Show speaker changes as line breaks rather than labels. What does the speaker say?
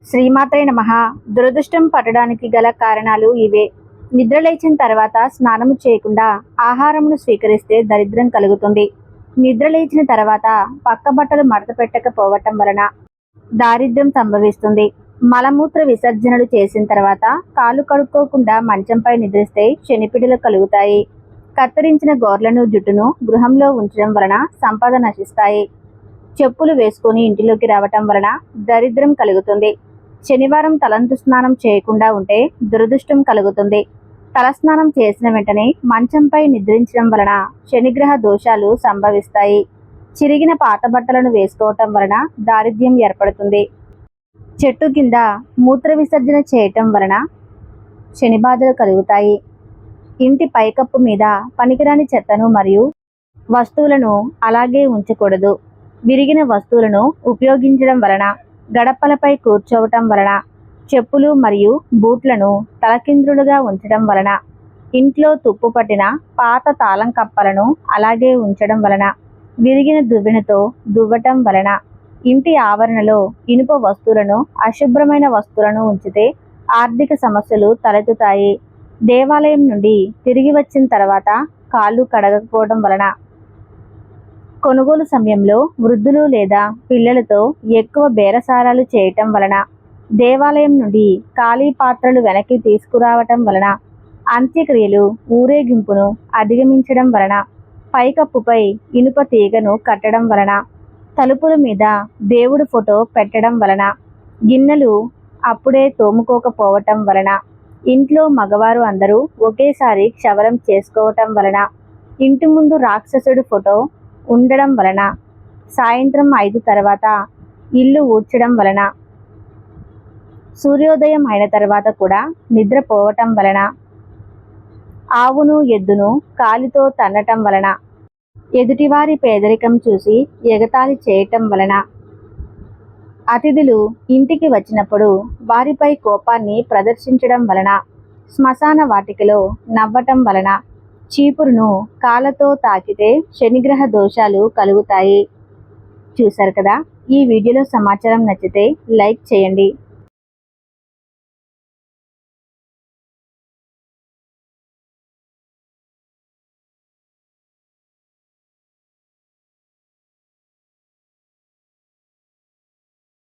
శ్రీమాత్రే నమః. దురదృష్టం పట్టడానికి గల కారణాలు ఇవే. నిద్రలేచిన తర్వాత స్నానము చేయకుండా ఆహారమును స్వీకరిస్తే దరిద్రం కలుగుతుంది. నిద్రలేచిన తర్వాత పక్క బట్టలు మడత పెట్టకపోవటం వలన దారిద్ర్యం సంభవిస్తుంది. మలమూత్ర విసర్జనలు చేసిన తర్వాత కాళ్ళు కడుక్కోకుండా మంచంపై నిద్రిస్తే శనిపిడులు కలుగుతాయి. కత్తిరించిన గోర్లను జుట్టును గృహంలో ఉంచడం వలన సంపద నశిస్తాయి. చెప్పులు వేసుకొని ఇంటిలోకి రావటం వలన దరిద్రం కలుగుతుంది. శనివారం తలంటు స్నానం చేయకుండా ఉంటే దురదృష్టం కలుగుతుంది. తలస్నానం చేసిన వెంటనే మంచంపై నిద్రించడం వలన శనిగ్రహ దోషాలు సంభవిస్తాయి. చిరిగిన పాత బట్టలను వేసుకోవటం వలన దారిద్ర్యం ఏర్పడుతుంది. చెట్టు కింద మూత్ర విసర్జన చేయటం వలన శని బాధలు కలుగుతాయి. ఇంటి పైకప్పు మీద పనికిరాని చెత్తను మరియు వస్తువులను అలాగే ఉంచకూడదు. విరిగిన వస్తువులను ఉపయోగించడం వలన, గడపలపై కూర్చోవటం వలన, చెప్పులు మరియు బూట్లను తలకిందులుగా ఉంచడం వలన, ఇంట్లో తుప్పు పట్టిన పాత తాళం కప్పలను అలాగే ఉంచడం వలన, విరిగిన దువ్వెనతో దువ్వటం వలన, ఇంటి ఆవరణలో ఇనుప వస్తువులను, అశుభ్రమైన వస్తువులను ఉంచితే ఆర్థిక సమస్యలు తలెత్తుతాయి. దేవాలయం నుండి తిరిగి వచ్చిన తర్వాత కాళ్ళు కడగకపోవడం వలన, కొనుగోలు సమయంలో వృద్ధులు లేదా పిల్లలతో ఎక్కువ బేరసారాలు చేయటం వలన, దేవాలయం నుండి ఖాళీ పాత్రలు వెనక్కి తీసుకురావటం వలన, అంత్యక్రియలు ఊరేగింపును అధిగమించడం వలన, పైకప్పుపై ఇనుప తీగను కట్టడం వలన, తలుపుల మీద దేవుడి ఫోటో పెట్టడం వలన, గిన్నెలు అప్పుడే తోముకోకపోవటం వలన, ఇంట్లో మగవారు అందరూ ఒకేసారి క్షవరం చేసుకోవటం వలన, ఇంటి ముందు రాక్షసుడి ఫోటో ఉండడం వలన, సాయంత్రం 5 తర్వాత ఇల్లు ఊడ్చడం వలన, సూర్యోదయం అయిన తర్వాత కూడా నిద్రపోవటం వలన, ఆవును ఎద్దును కాలితో తన్నటం వలన, ఎదుటివారి పేదరికం చూసి ఎగతాళి చేయటం వలన, అతిథులు ఇంటికి వచ్చినప్పుడు వారిపై కోపాన్ని ప్రదర్శించడం వలన, శ్మశాన వాటికలో నవ్వటం వలన, చీపురును కాళ్ళతో తాకితే శనిగ్రహ దోషాలు కలుగుతాయి. చూశారు కదా. ఈ వీడియోలో సమాచారం నచ్చితే లైక్ చేయండి.